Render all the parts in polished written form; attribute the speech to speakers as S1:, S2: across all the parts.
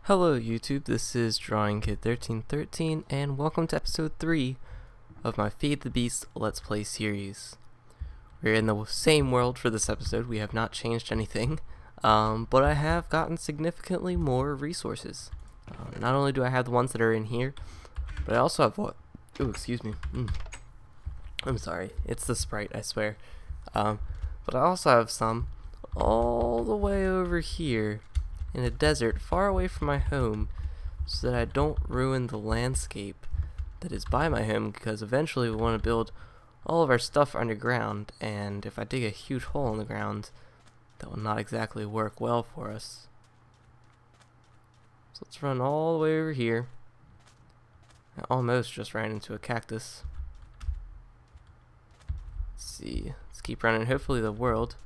S1: Hello YouTube, this is Drawing Kid 1313 and welcome to episode 3 of my Feed the Beast Let's Play series. We're in the same world for this episode. We have not changed anything, but I have gotten significantly more resources. Not only do I have the ones that are in here, but I also have what? Oh, excuse me. I'm sorry. It's the Sprite, I swear. But I also have some all the way over here in a desert far away from my home so that I don't ruin the landscape that is by my home, because eventually we want to build all of our stuff underground, and if I dig a huge hole in the ground, that will not exactly work well for us. So let's run all the way over here. I almost just ran into a cactus. Let's see, let's keep running. Hopefully the world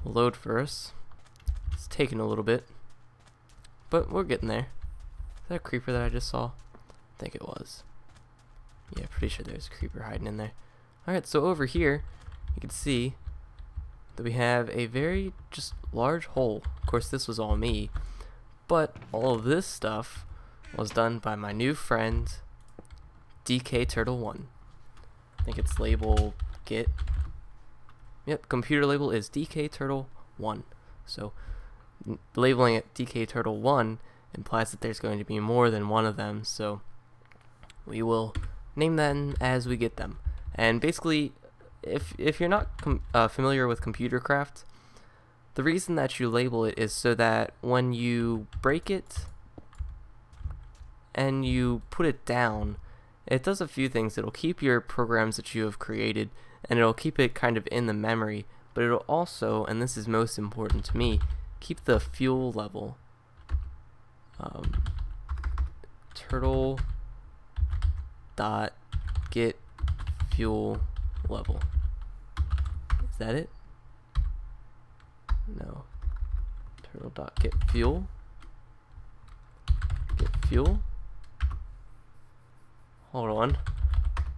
S1: will load for us. It's taking a little bit, but we're getting there. Is that a creeper that I just saw? I think it was. Yeah, pretty sure there's a creeper hiding in there. Alright, so over here, you can see that we have a very just large hole. Of course, this was all me, but all of this stuff was done by my new friend, DK Turtle 1. I think it's label git. Yep, computer label is DK Turtle 1. So labeling it DK Turtle 1 implies that there's going to be more than one of them, so we will name them as we get them. And basically, if you're not familiar with computer craft, the reason that you label it is so that when you break it and you put it down, it does a few things. It'll keep your programs that you have created, and it'll keep it kind of in the memory, but it'll also, and this is most important to me, keep the fuel level. Turtle dot get fuel level. Is that it? No. Turtle dot get fuel. Get fuel. Hold on.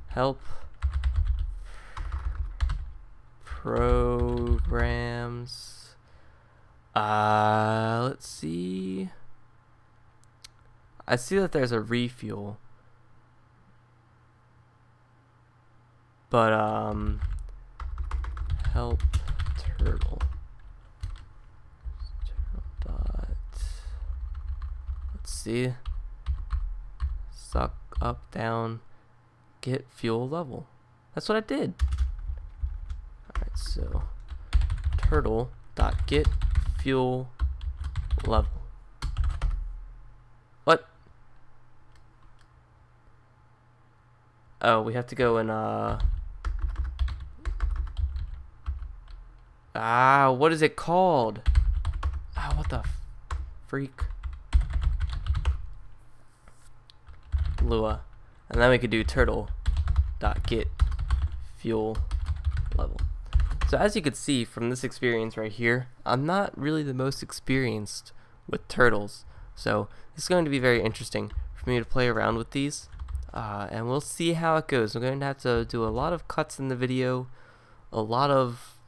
S1: Help programs. Let's see. I see that there's a refuel, but help turtle dot, let's see, suck up down get fuel level. That's what I did. Alright, so turtle dot get fuel level. What? Oh, we have to go and what is it called? What the freak? Lua. And then we could do turtle dot get fuel level. So as you can see from this experience right here, I'm not really the most experienced with turtles, so it's going to be very interesting for me to play around with these, and we'll see how it goes. I'm going to have to do a lot of cuts in the video, a lot of,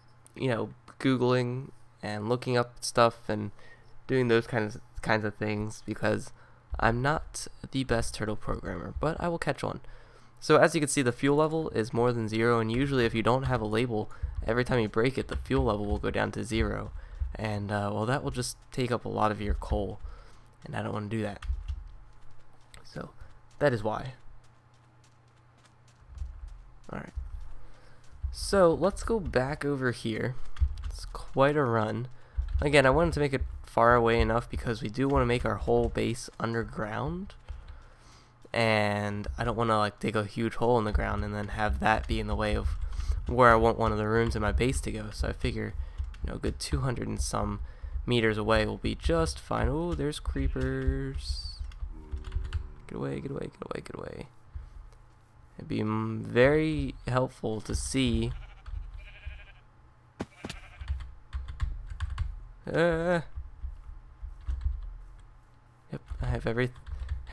S1: Googling and looking up stuff and doing those kinds of things, because I'm not the best turtle programmer, but I will catch on. So as you can see, the fuel level is more than 0, and usually if you don't have a label, every time you break it, the fuel level will go down to 0, and well, that will just take up a lot of your coal, and I don't want to do that. So that is why. Alright, so let's go back over here. It's quite a run. Again, I wanted to make it far away enough because we do want to make our whole base underground, and I don't want to dig a huge hole in the ground and then have that be in the way of where I want one of the rooms in my base to go. So I figure, a good 200 and some meters away will be just fine. Oh, there's creepers. Get away, get away, get away, get away. It'd be very helpful to see. Yep, I have every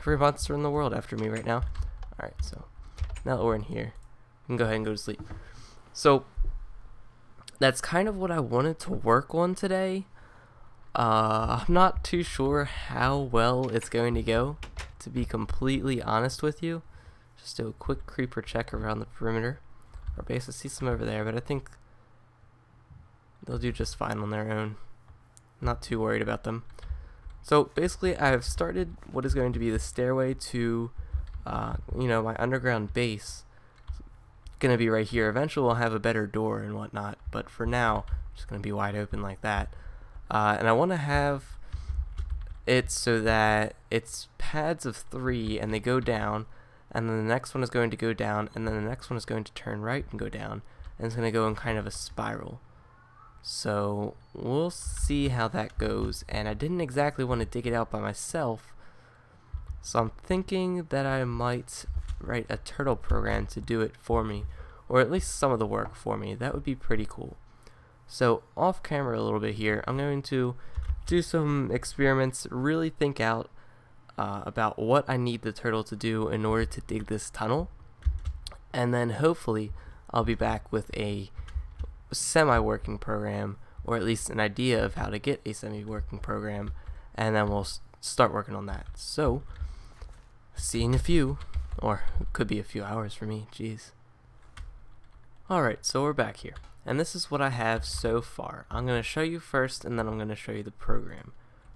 S1: monster in the world after me right now. Alright, so now that we're in here, we can go ahead and go to sleep. So that's kind of what I wanted to work on today. I'm not too sure how well it's going to go, to be completely honest with you. Just do a quick creeper check around the perimeter. Our base, I see some over there, but I think they'll do just fine on their own. Not too worried about them. So basically, I've started what is going to be the stairway to, my underground base. It's gonna be right here. Eventually, we'll have a better door and whatnot, but for now, it's just gonna be wide open like that. And I want to have it so that it's pads of 3 and they go down, and then the next one is going to go down, and then the next one is going to turn right and go down, and it's going to go in kind of a spiral. So we'll see how that goes, and I didn't exactly want to dig it out by myself, so I'm thinking that I might write a turtle program to do it for me, or at least some of the work for me. That would be pretty cool. So off camera a little bit here, I'm going to do some experiments, really think out about what I need the turtle to do in order to dig this tunnel, and then hopefully I'll be back with a semi-working program, or at least an idea of how to get a semi-working program, and then we'll start working on that. So see you in a few, or it could be a few hours for me, jeez. Alright, so we're back here. And this is what I have so far. I'm going to show you first, and then I'm going to show you the program.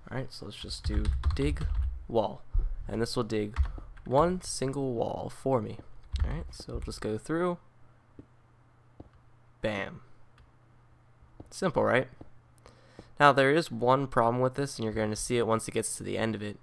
S1: Alright, so let's just do dig wall. And this will dig one single wall for me. Alright, so we'll just go through. Bam. Simple, right? Now, there is one problem with this, and you're going to see it once it gets to the end of it.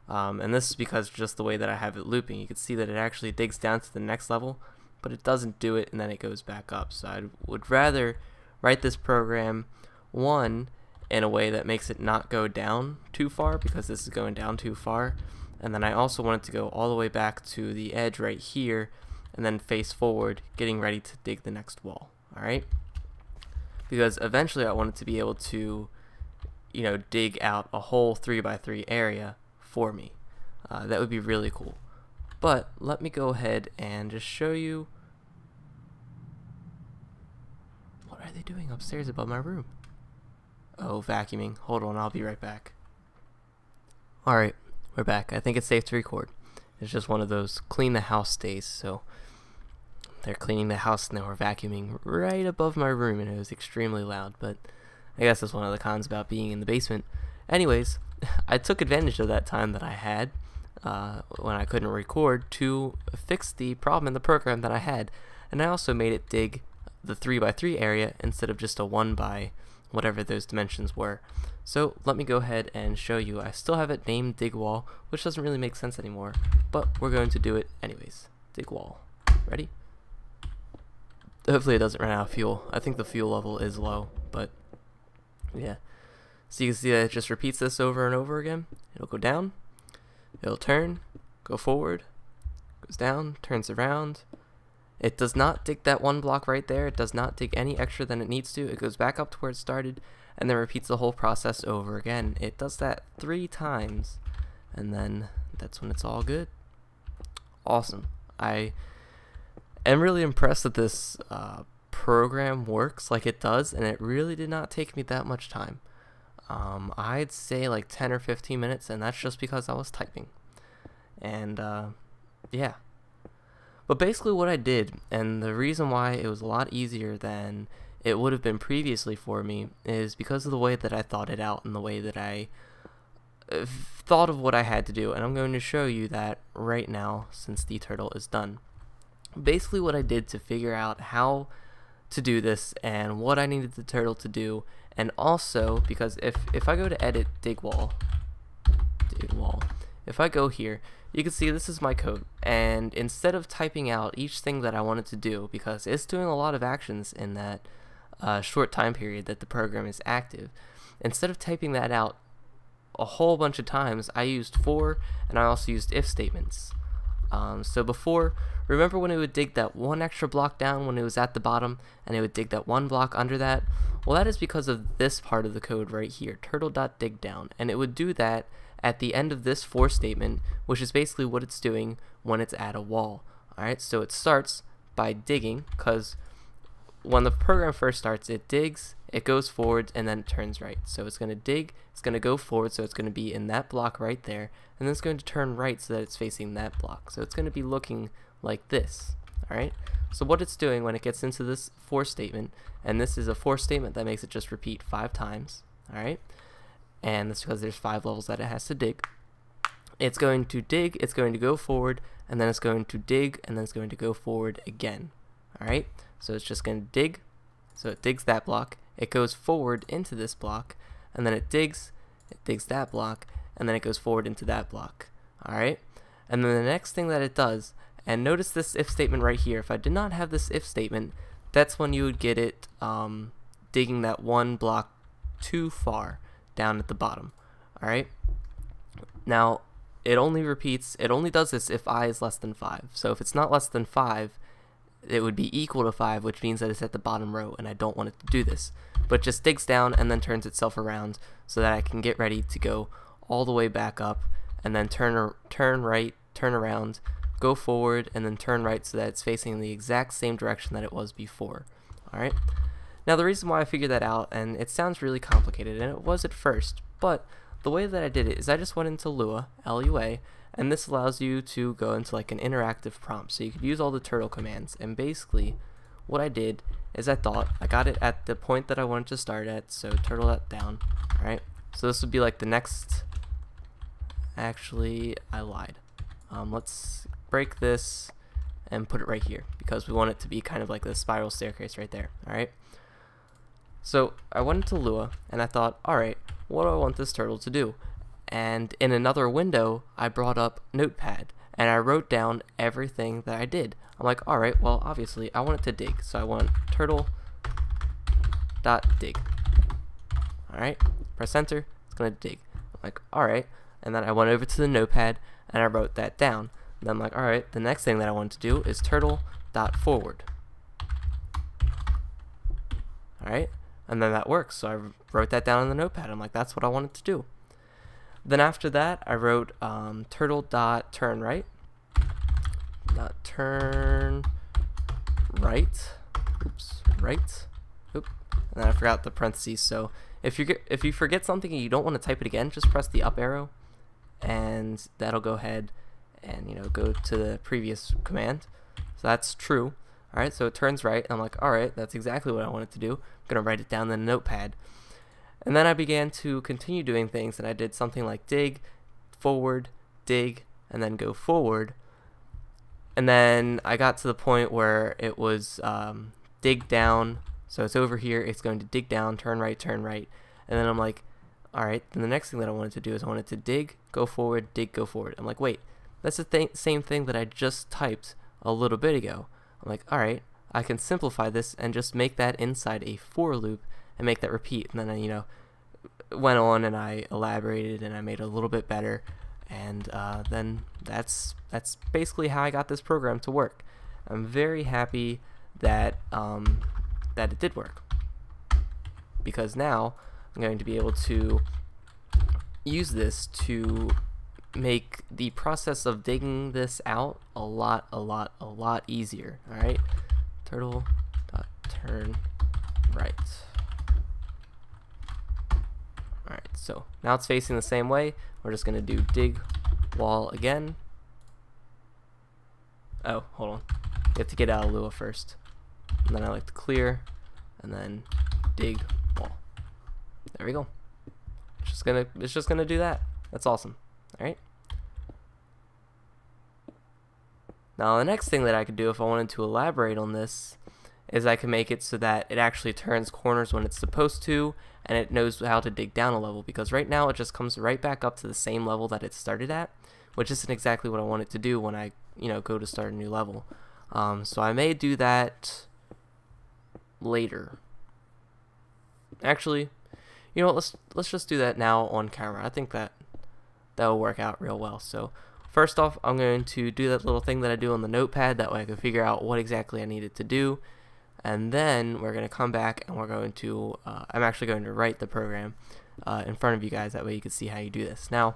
S1: And this is because just the way that I have it looping. You can see that it actually digs down to the next level, but it doesn't do it, and then it goes back up. So I would rather write this program, one, in a way that makes it not go down too far, because this is going down too far, and then I also want it to go all the way back to the edge right here, and then face forward, getting ready to dig the next wall. Alright? Because eventually I want it to be able to, dig out a whole 3x3 area for me. That would be really cool. But let me go ahead and just show you. What are they doing upstairs above my room? Oh, vacuuming. Hold on, I'll be right back. Alright, we're back. I think it's safe to record. It's just one of those clean the house days, so they're cleaning the house and they were vacuuming right above my room, and it was extremely loud, but I guess that's one of the cons about being in the basement. Anyways, I took advantage of that time that I had when I couldn't record to fix the problem in the program that I had, and I also made it dig the 3x3 area instead of just a 1 by whatever those dimensions were. So let me go ahead and show you. I still have it named dig wall, which doesn't really make sense anymore, but we're going to do it anyways. Dig wall. Ready? Hopefully it doesn't run out of fuel. I think the fuel level is low, but yeah. So you can see that it just repeats this over and over again. It'll go down, it'll turn, go forward, goes down, turns around. It does not dig that one block right there. It does not dig any extra than it needs to. It goes back up to where it started and then repeats the whole process over again. It does that 3 times, and then that's when it's all good. Awesome. I am really impressed that this program works like it does, and it really did not take me that much time. I'd say like 10 or 15 minutes, and that's just because I was typing. And yeah. But basically what I did, and the reason why it was a lot easier than it would have been previously for me, is because of the way that I thought it out and the way that I thought of what I had to do. And I'm going to show you that right now since the turtle is done. Basically what I did to figure out how to do this and what I needed the turtle to do, and also because if I go to edit dig wall, if I go here, you can see this is my code, and instead of typing out each thing that I wanted to do, because it's doing a lot of actions in that short time period that the program is active, instead of typing that out a whole bunch of times, I used for, and I also used if statements. So before, remember when it would dig that one extra block down when it was at the bottom, and it would dig that one block under that? Well, that is because of this part of the code right here, turtle.digDown, and it would do that at the end of this for statement, which is basically what it's doing when it's at a wall. Alright, so it starts by digging, because when the program first starts, it digs it goes forward and then it turns right. So it's going to dig, it's going to go forward, so it's going to be in that block right there, and then it's going to turn right so that it's facing that block. So it's going to be looking like this. Alright, so what it's doing when it gets into this for statement, and this is a for statement that makes it just repeat 5 times, alright, and that's because there's 5 levels that it has to dig. It's going to dig, it's going to go forward, and then it's going to dig, and then it's going to go forward again. Alright, so it's just going to dig, so it digs that block, it goes forward into this block, and then it digs that block, and then it goes forward into that block. Alright, and then the next thing that it does, and notice this if statement right here, if I did not have this if statement, that's when you would get it digging that one block too far down at the bottom. Alright, now it only does this if I is less than 5. So if it's not less than 5, it would be equal to 5, which means that it's at the bottom row, and I don't want it to do this. But it just digs down and then turns itself around so that I can get ready to go all the way back up, and then turn right, turn around, go forward, and then turn right so that it's facing the exact same direction that it was before. Alright? Now the reason why I figured that out, and it sounds really complicated, and it was at first, but the way that I did it is I just went into Lua, L-U-A, and this allows you to go into like an interactive prompt. So you could use all the turtle commands, and basically what I did is I got it at the point that I wanted to start at, so turtle that down. Alright? So this would be like the next, actually I lied. Let's break this and put it right here because we want it to be kind of like the spiral staircase right there. Alright, so I went into Lua and I thought, alright, what do I want this turtle to do? And in another window I brought up Notepad and I wrote down everything that I did. I'm like, alright, well obviously I want it to dig, so I want turtle dot dig. Alright, press enter, it's gonna dig. I'm like, alright, and then I went over to the Notepad and I wrote that down. And I'm like, alright, the next thing that I want to do is turtle.forward. Alright, and then that works. So I wrote that down in the Notepad. I'm like, that's what I wanted to do. Then after that, I wrote turtle.turnRight. Turn right. Oops, right. Oop. And then I forgot the parentheses. So if you forget something and you don't want to type it again, just press the up arrow, and that'll go ahead and go to the previous command. So that's true. Alright, so it turns right, and I'm like, alright, that's exactly what I wanted to do. I'm gonna write it down in the Notepad. And then I began to continue doing things, and I did something like dig, forward, dig, and then go forward. And then I got to the point where it was dig down, so it's over here, it's going to dig down, turn right, and then I'm like, alright, then the next thing that I wanted to do is I wanted to dig, go forward. I'm like, wait, that's the same thing that I just typed a little bit ago. I'm like, alright, I can simplify this and just make that inside a for loop and make that repeat. And then I, went on and I elaborated and I made it a little bit better. And then that's basically how I got this program to work. I'm very happy that that it did work, because now I'm going to be able to use this to make the process of digging this out a lot easier. Alright, turtle.turn right. Alright, so now it's facing the same way. We're just going to do dig wall again. Oh, hold on. You have to get out of Lua first. And then I like to clear, and then dig wall. There we go. It's just gonna do that. That's awesome. Alright. Now the next thing that I could do if I wanted to elaborate on this is I can make it so that it actually turns corners when it's supposed to, and it knows how to dig down a level, because right now it just comes right back up to the same level that it started at, which isn't exactly what I want it to do when I go to start a new level. So I may do that later. Actually, let's just do that now on camera. I think that will work out real well. So first off, I'm going to do that little thing that I do on the Notepad, that way I can figure out what exactly I needed to do, and then we're going to come back and we're going to I'm actually going to write the program in front of you guys, that way you can see how you do this. Now,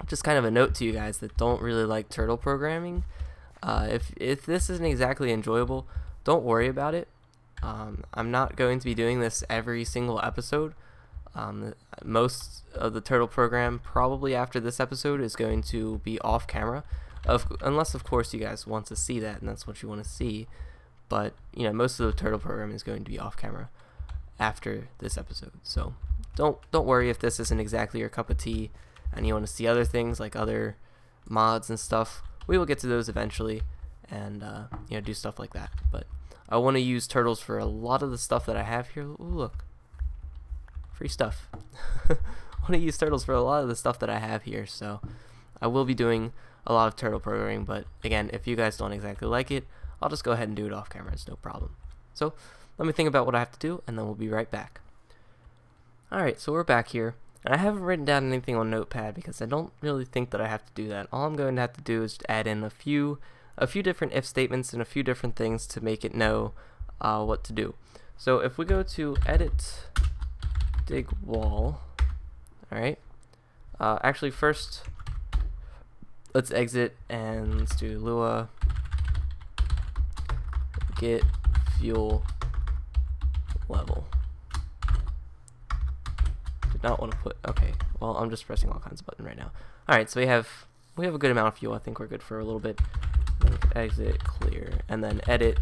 S1: just kind of a note to you guys that don't really like turtle programming, if this isn't exactly enjoyable, don't worry about it. I'm not going to be doing this every single episode. Most of the turtle program probably after this episode is going to be off camera, unless of course you guys want to see that and that's what you want to see. But you know, most of the turtle program is going to be off camera after this episode. So don't worry if this isn't exactly your cup of tea and you want to see other things like other mods and stuff. We will get to those eventually and you know, do stuff like that. But I want to use turtles for a lot of the stuff that I have here. Ooh, look, free stuff. I want to use turtles for a lot of the stuff that I have here, so I will be doing a lot of turtle programming. But again, if you guys don't exactly like it, I'll just go ahead and do it off camera. It's no problem. So let me think about what I have to do, and then we'll be right back. Alright, so we're back here, and I haven't written down anything on Notepad because I don't really think that I have to do that. All I'm going to have to do is add in a few different if statements and a few different things to make it know what to do. So if we go to edit dig wall, alright, actually first let's exit and let's do Lua get fuel level. Did not want to put, okay, well I'm just pressing all kinds of buttons right now. Alright, so we have a good amount of fuel. I think we're good for a little bit. Then we can exit, clear, and then edit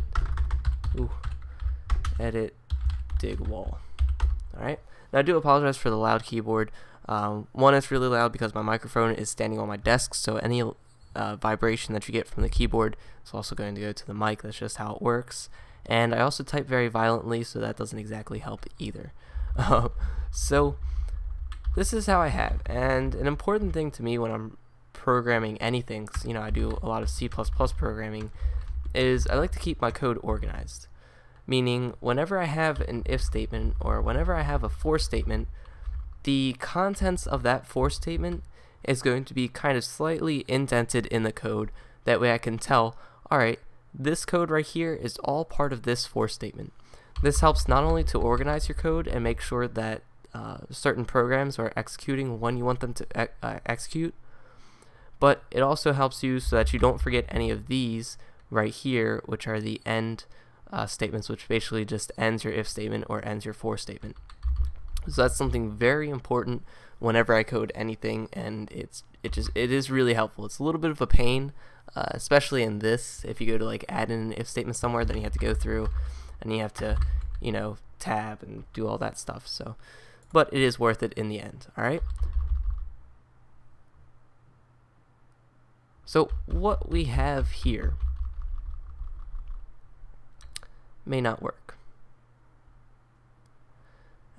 S1: dig wall. Alright, now I do apologize for the loud keyboard. One, it's really loud because my microphone is standing on my desk, so any vibration that you get from the keyboard is also going to go to the mic. That's just how it works. And I also type very violently, so that doesn't exactly help either. So this is how I have, and an important thing to me when I'm programming anything, 'cause, you know, I do a lot of C++ programming, is I like to keep my code organized. Meaning, whenever I have an if statement or whenever I have a for statement, the contents of that for statement is going to be kind of slightly indented in the code. That way I can tell, alright, this code right here is all part of this for statement. This helps not only to organize your code and make sure that certain programs are executing when you want them to execute, but it also helps you so that you don't forget any of these right here, which are the end statements, which basically just ends your if statement or ends your for statement. So that's something very important whenever I code anything, and it is really helpful. It's a little bit of a pain, especially in this. If you go to like add in an if statement somewhere, then you have to go through and you have to, you know, tab and do all that stuff. So, but it is worth it in the end. All right. So what we have here may not work.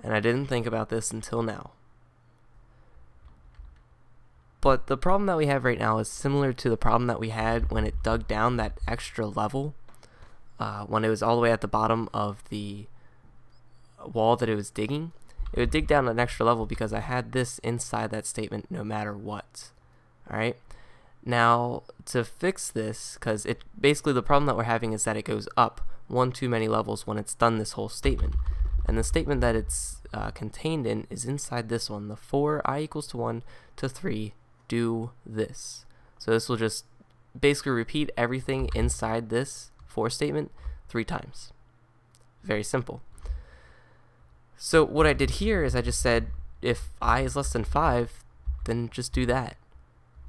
S1: And I didn't think about this until now. But the problem that we have right now is similar to the problem that we had when it dug down that extra level, when it was all the way at the bottom of the wall that it was digging. It would dig down an extra level because I had this inside that statement no matter what. Alright? Now, to fix this, because it basically the problem that we're having is that it goes up one too many levels when it's done this whole statement. And the statement that it's contained in is inside this one, the for I equals to 1 to 3, do this. So this will just basically repeat everything inside this for statement 3 times. Very simple. So what I did here is I just said if I is less than 5, then just do that.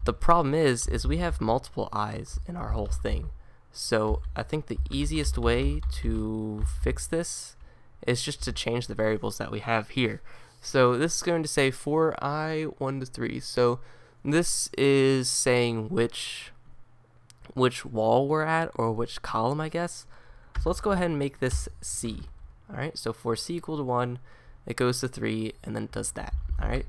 S1: The problem is we have multiple i's in our whole thing. So I think the easiest way to fix this is just to change the variables that we have here. So this is going to say for I 1 to 3. So this is saying which wall we're at, or which column, I guess. So let's go ahead and make this C. Alright, so for C equal to 1, it goes to 3, and then it does that. Alright,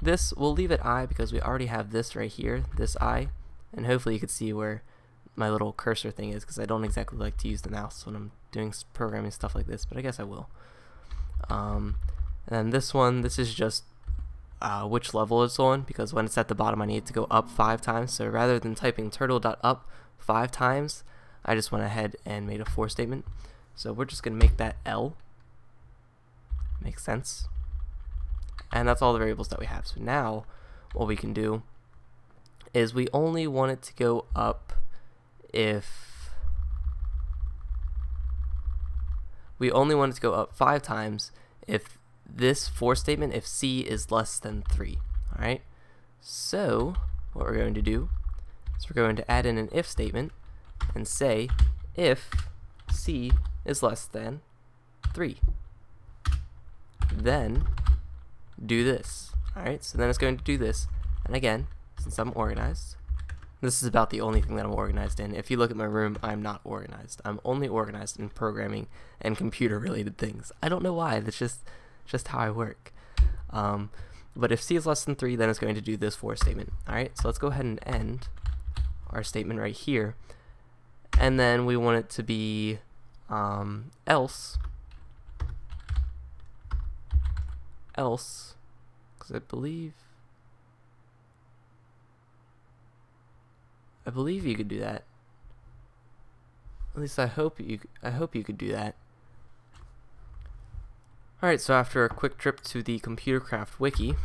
S1: this, we'll leave it I because we already have this right here, this I, and hopefully you can see where my little cursor thing is, because I don't exactly like to use the mouse when I'm doing programming stuff like this, but I guess I will. And then this one, this is just which level it's on, because when it's at the bottom I need it to go up 5 times, so rather than typing turtle.up 5 times, I just went ahead and made a for statement. So we're just going to make that L. Makes sense. And that's all the variables that we have. So now what we can do is we only want it to go up if we only want it to go up 5 times if this for statement, if C is less than 3. Alright, so what we're going to do is we're going to add in an if statement and say if C is less than 3. Then do this. Alright, so then it's going to do this. And again, since I'm organized, this is about the only thing that I'm organized in. If you look at my room, I'm not organized. I'm only organized in programming and computer related things. I don't know why, that's just how I work. But if C is less than 3, then it's going to do this for statement. Alright, so let's go ahead and end our statement right here. And then we want it to be else, because I believe you could do that. At least I hope you could do that. Alright, so after a quick trip to the ComputerCraft wiki,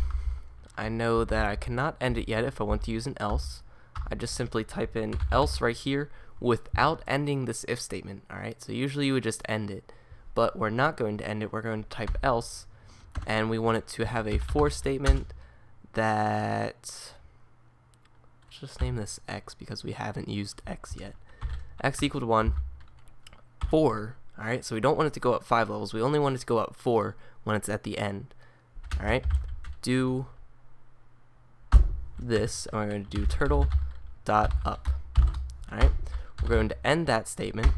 S1: I know that I cannot end it yet if I want to use an else. I just simply type in else right here without ending this if statement. Alright, so usually you would just end it, but we're not going to end it. We're going to type else, and we want it to have a for statement that, let's just name this x because we haven't used x yet. X equal to 1 for, alright, so we don't want it to go up 5 levels, we only want it to go up 4 when it's at the end. Alright, do this, and we're going to do turtle dot up. Alright, we're going to end that statement,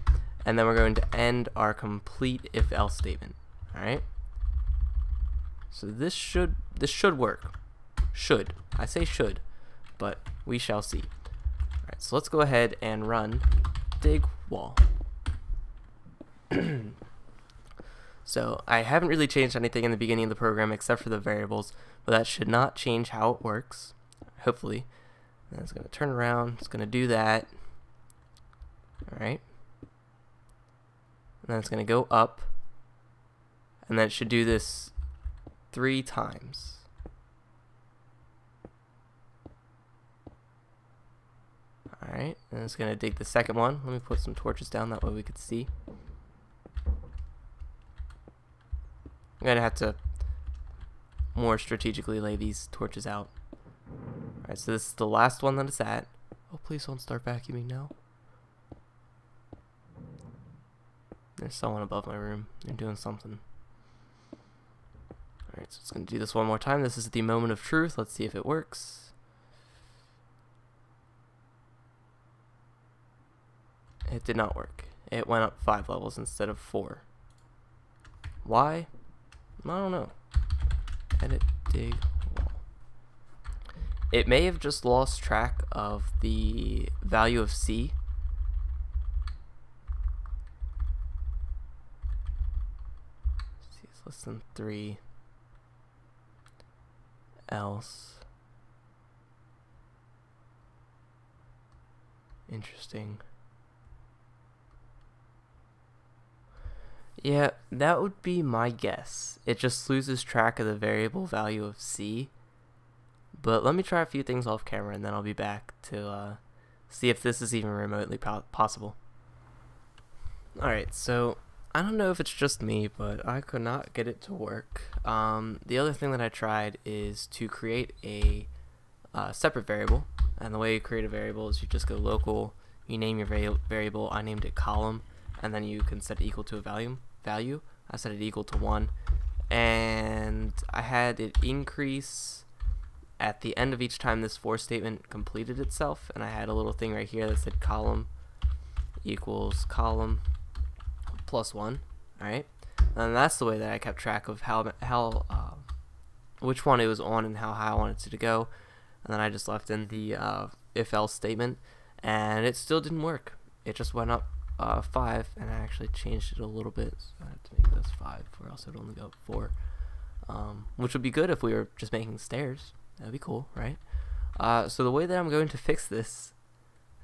S1: and then we're going to end our complete if else statement. Alright, so this should work. Should, I say should, but we shall see. Alright, so let's go ahead and run dig wall. So I haven't really changed anything in the beginning of the program except for the variables, but that should not change how it works, hopefully. And it's going to turn around, it's going to do that. Alright, and then it's going to go up, and then it should do this 3 times. Alright, and it's going to dig the second one. Let me put some torches down, that way we could see. I'm going to have to more strategically lay these torches out. Alright, so this is the last one that it's at. Oh, please don't start vacuuming now. There's someone above my room. They're doing something. Alright, so it's going to do this one more time. This is the moment of truth. Let's see if it works. It did not work. It went up 5 levels instead of 4. Why? I don't know. Edit dig wall. It may have just lost track of the value of C. C is less than 3. Else. Interesting. Yeah, that would be my guess. It just loses track of the variable value of C. But let me try a few things off camera and then I'll be back to see if this is even remotely possible. Alright, so I don't know if it's just me, but I could not get it to work. The other thing that I tried is to create a separate variable. And the way you create a variable is you just go local, you name your variable. I named it column, and then you can set it equal to a value. I set it equal to 1, and I had it increase at the end of each time this for statement completed itself, and I had a little thing right here that said column equals column plus 1. Alright, and that's the way that I kept track of which one it was on and how high I wanted it to go. And then I just left in the if else statement, and it still didn't work. It just went up 5, and I actually changed it a little bit, so I had to make this 5, or else it would only go up 4, which would be good if we were just making stairs. That'd be cool, right? So the way that I'm going to fix this,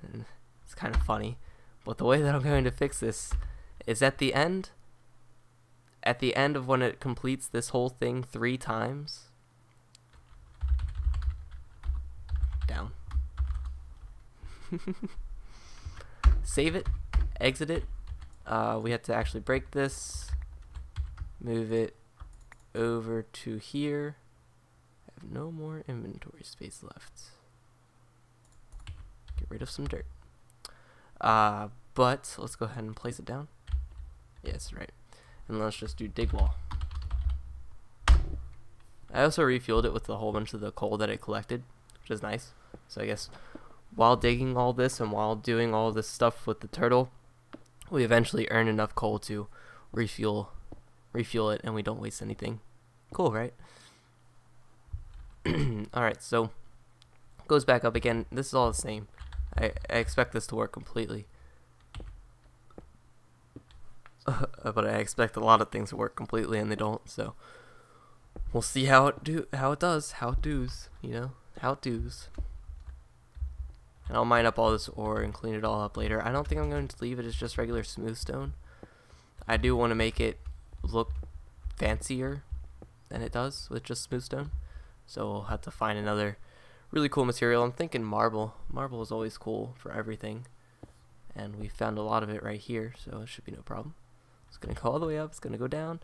S1: and it's kind of funny, but the way that I'm going to fix this is at the end of when it completes this whole thing 3 times, down. Save it, exit it. We have to actually break this, move it over to here. I have no more inventory space left. Get rid of some dirt. But let's go ahead and place it down. Yes, right. And let's just do dig wall. I also refueled it with a whole bunch of the coal that it collected, which is nice. So I guess while digging all this and while doing all this stuff with the turtle, we eventually earn enough coal to refuel it, and we don't waste anything. Cool, right? Alright, so goes back up again. This is all the same. I expect this to work completely. But I expect a lot of things to work completely, and they don't, so we'll see how it does, how it does, you know, how it does. And I'll mine up all this ore and clean it all up later. I don't think I'm going to leave it as just regular smooth stone. I do want to make it look fancier than it does with just smooth stone. So we'll have to find another really cool material. I'm thinking marble. Marble is always cool for everything. And we found a lot of it right here, so it should be no problem. It's going to go all the way up. It's going to go down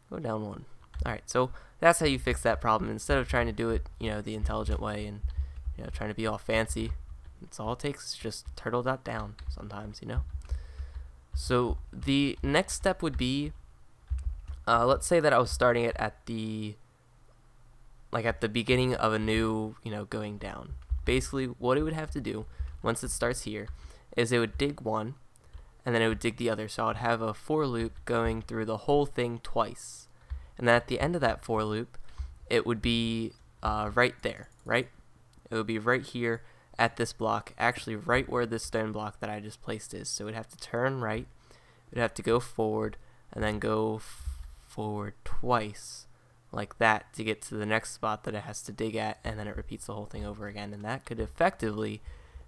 S1: one. Alright, so that's how you fix that problem. Instead of trying to do it, you know, the intelligent way and, you know, trying to be all fancy, it's all it takes is just turtle dot down sometimes, you know. So the next step would be, let's say that I was starting it at the beginning of a new, you know, going down. Basically, what it would have to do once it starts here is it would dig one, and then it would dig the other. So I would have a for loop going through the whole thing twice. And then at the end of that for loop, it would be right there, right? It would be right here at this block, actually right where this stone block that I just placed is. So it would have to turn right, it would have to go forward, and then go forward twice, like that, to get to the next spot that it has to dig at, and then it repeats the whole thing over again. And that could effectively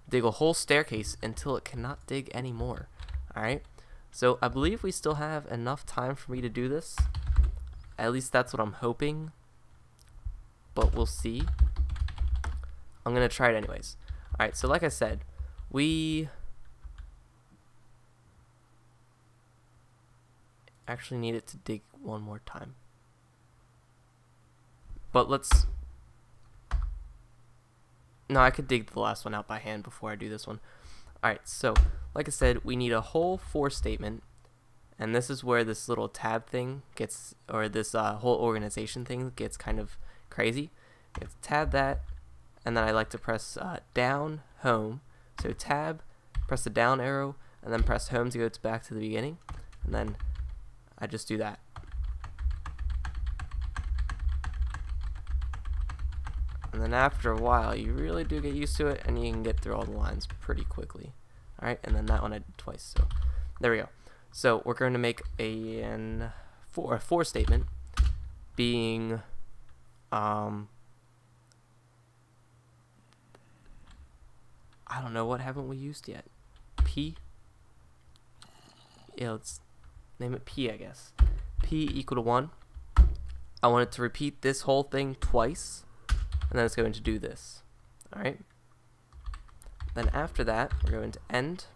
S1: dig a whole staircase until it cannot dig anymore. Alright, so I believe we still have enough time for me to do this. At least that's what I'm hoping, but we'll see. I'm gonna try it anyways. Alright, so like I said, we actually need it to dig one more time. But no, I could dig the last one out by hand before I do this one. Alright, so like I said, we need a whole for statement, and this is where this little tab thing gets, or this whole organization thing gets kind of crazy. You have to tab that, and then I like to press down, home. So tab, press the down arrow, and then press home to go back to the beginning, and then I just do that. And then after a while, you really do get used to it, and you can get through all the lines pretty quickly. Alright, and then that one I did twice, so there we go. So we're going to make a for statement being I don't know, what haven't we used yet? P? Yeah, let's name it P, I guess. P equal to 1. I want it to repeat this whole thing twice, and then it's going to do this. Alright? Then after that, we're going to end.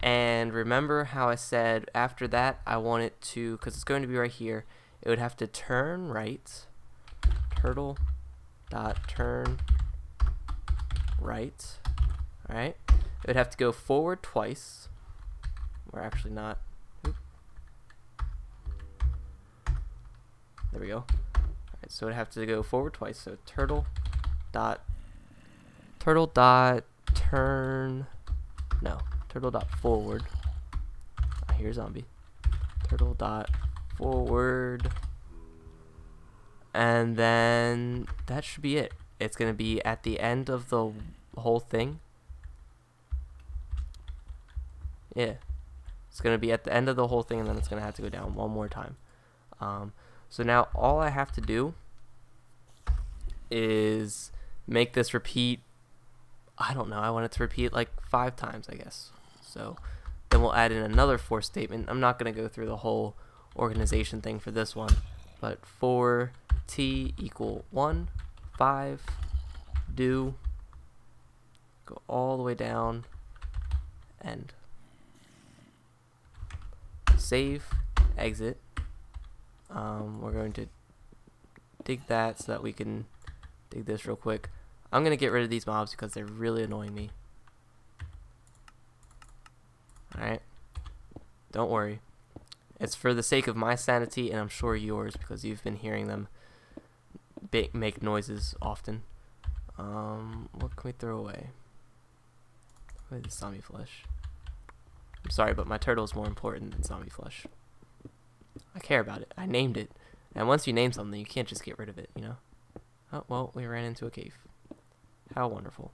S1: And remember how I said after that I want it to, because it's going to be right here, it would have to turn right, turtle dot turn right. Alright, it would have to go forward twice. We're actually not. Oop. There we go. Alright, so it would have to go forward twice. So turtle dot turn, no, turtle dot forward. Here's zombie. Turtle dot forward, and then that should be it. It's gonna be at the end of the whole thing. Yeah, it's gonna be at the end of the whole thing, and then it's gonna have to go down one more time. So now all I have to do is make this repeat. I don't know, I want it to repeat like 5 times, I guess. So then we'll add in another for statement. I'm not going to go through the whole organization thing for this one, but for t equal 1, 5, do, go all the way down, end. Save, exit, We're going to dig that so that we can dig this real quick. I'm going to get rid of these mobs because they're really annoying me. Alright. Don't worry. It's for the sake of my sanity, and I'm sure yours, because you've been hearing them make noises often. What can we throw away? The zombie flesh. I'm sorry, but my turtle is more important than zombie flesh. I care about it. I named it. And once you name something, you can't just get rid of it, you know? Oh, well, we ran into a cave. How wonderful.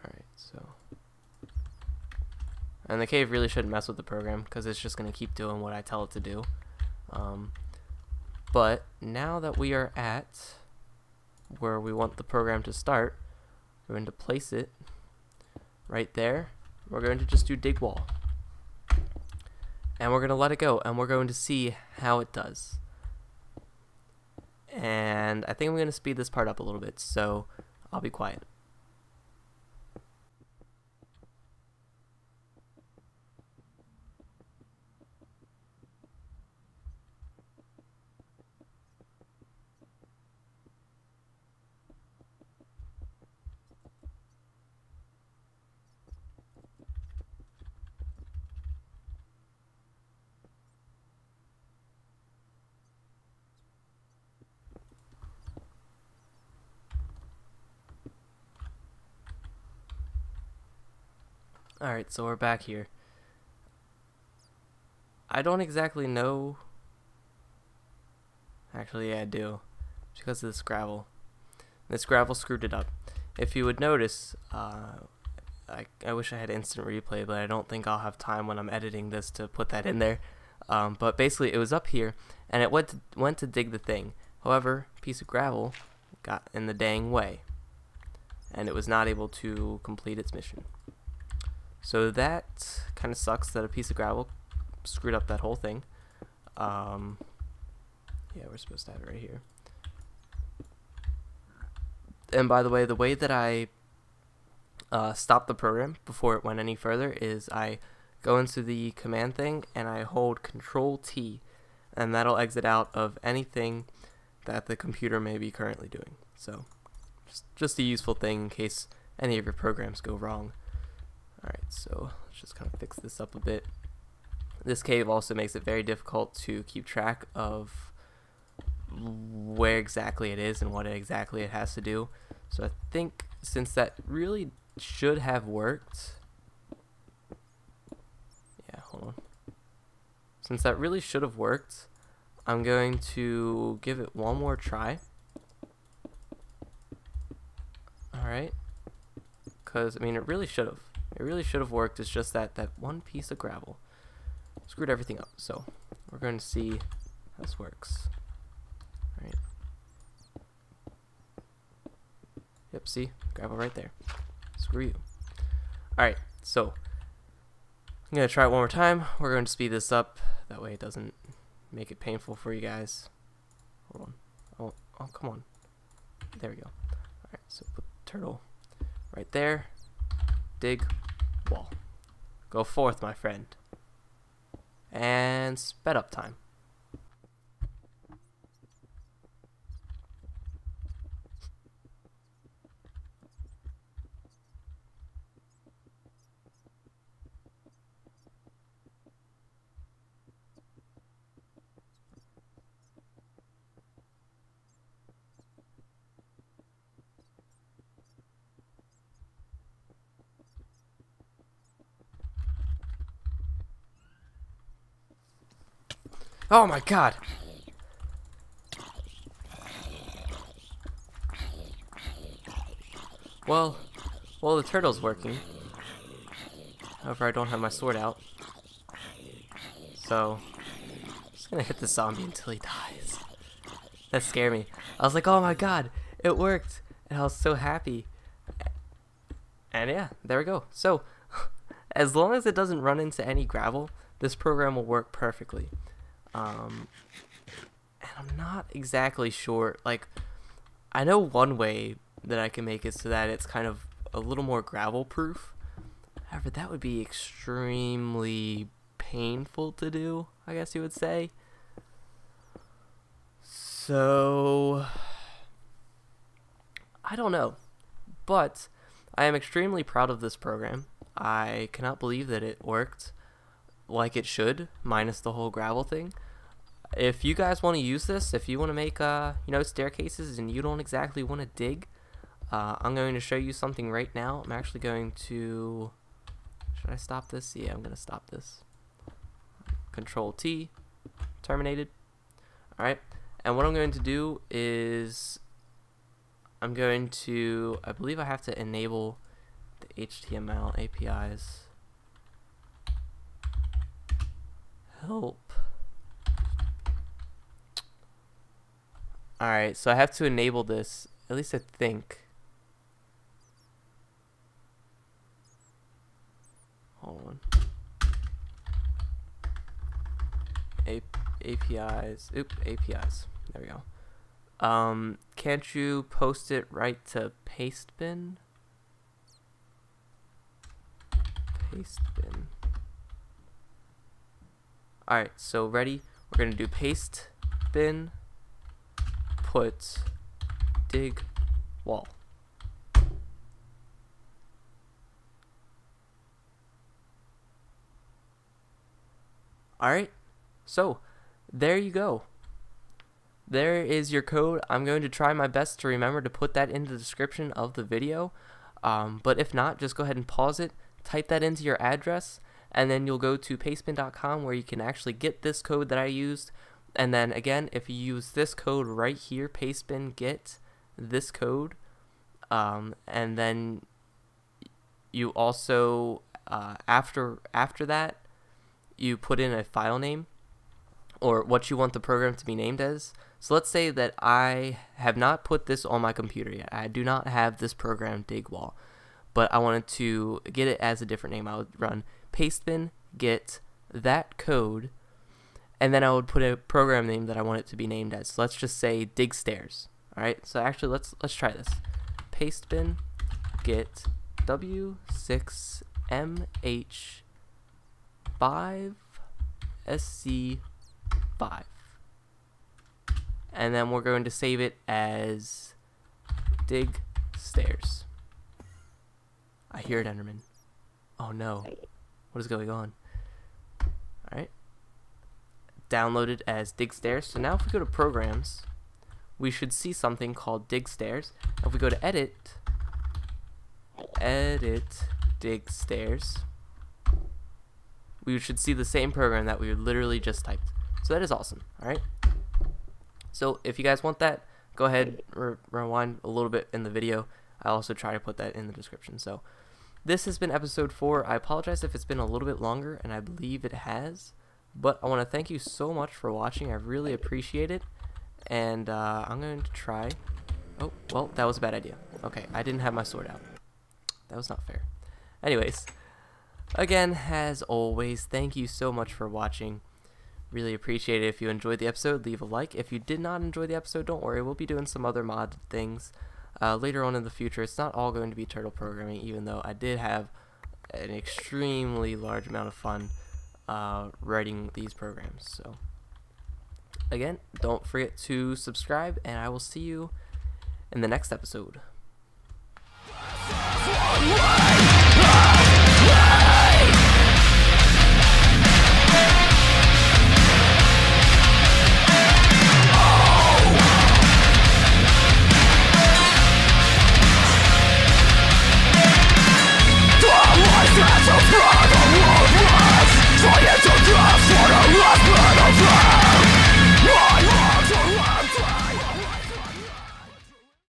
S1: Alright, so... And the cave really shouldn't mess with the program, because it's just going to keep doing what I tell it to do. But now that we are at where we want the program to start, we're going to place it right there. We're going to just do dig wall. And we're going to let it go, and we're going to see how it does. And I think I'm going to speed this part up a little bit, so I'll be quiet. Alright, so we're back here. I don't exactly know. Actually, yeah, I do. Because of this gravel. This gravel screwed it up. If you would notice, I wish I had instant replay, but I don't think I'll have time when I'm editing this to put that in there. But basically, it was up here, and it went to dig the thing. However, a piece of gravel got in the dang way, and it was not able to complete its mission. So that kind of sucks that a piece of gravel screwed up that whole thing. Yeah, we're supposed to have it right here. And by the way that I stopped the program before it went any further is I go into the command thing and I hold Control T, and that'll exit out of anything that the computer may be currently doing. So just a useful thing in case any of your programs go wrong. Alright, so let's just kind of fix this up a bit. This cave also makes it very difficult to keep track of where exactly it is and what exactly it has to do. So I think since that really should have worked... Yeah, hold on. Since that really should have worked, I'm going to give it one more try. Alright. Because, I mean, it really should have. It really should have worked. It's just that one piece of gravel screwed everything up. So we're going to see how this works. All right. Yep, see? Gravel right there. Screw you. Alright, so I'm going to try it one more time. We're going to speed this up. That way it doesn't make it painful for you guys. Hold on. Oh, come on. There we go. Alright, so put the turtle right there. Dig wall. Go forth, my friend. And sped up time. Oh my god! Well, the turtle's working. However, I don't have my sword out. So, I'm just gonna hit the zombie until he dies. That scared me. I was like, oh my god, it worked! And I was so happy. And yeah, there we go. So, as long as it doesn't run into any gravel, this program will work perfectly. And I'm not exactly sure, like, I know one way that I can make it so that it's kind of a little more gravel proof, However, that would be extremely painful to do, I guess you would say. So, I don't know. But I am extremely proud of this program. I cannot believe that it worked like it should, minus the whole gravel thing. If you guys want to use this, if you want to make staircases and you don't exactly want to dig, I'm going to show you something right now. I'm actually going to, should I stop this? Yeah, I'm going to stop this. Control T, terminated. Alright, and what I'm going to do is I'm going to, I believe I have to enable the HTML APIs. Help. Alright, so I have to enable this, at least I think. Hold on. APIs. Oop, APIs. There we go. Can't you post it right to paste bin? Paste bin. Alright, so ready? We're going to do paste bin, put dig wall. Alright, so there you go. There is your code. I'm going to try my best to remember to put that in the description of the video. But if not, just go ahead and pause it, type that into your address, and then you'll go to pastebin.com where you can actually get this code that I used. And then again, if you use this code right here, pastebin get this code, and then you also after that you put in a file name or what you want the program to be named as. So let's say that I have not put this on my computer yet. I do not have this program digwall, but I wanted to get it as a different name. I would run pastebin get that code, and then I would put a program name that I want it to be named as. So let's just say dig stairs. All right. So actually, let's try this. Pastebin get w6mh5 sc5, and then we're going to save it as dig stairs. I hear it, Enderman. Oh no, what is going on? Alright, downloaded as dig stairs. So now if we go to programs, we should see something called dig stairs. If we go to edit dig stairs, we should see the same program that we literally just typed. So that is awesome. Alright, so if you guys want that, go ahead, rewind a little bit in the video. I also try to put that in the description. So this has been episode 4. I apologize if it's been a little bit longer, and I believe it has, but I want to thank you so much for watching. I really appreciate it, and I'm going to try. Oh, well, that was a bad idea. Okay, I didn't have my sword out. That was not fair. Anyways, again, as always, thank you so much for watching. Really appreciate it. If you enjoyed the episode, leave a like. If you did not enjoy the episode, don't worry. We'll be doing some other modded things later on in the future. It's not all going to be turtle programming, even though I did have an extremely large amount of fun writing these programs. So, again, don't forget to subscribe, and I will see you in the next episode.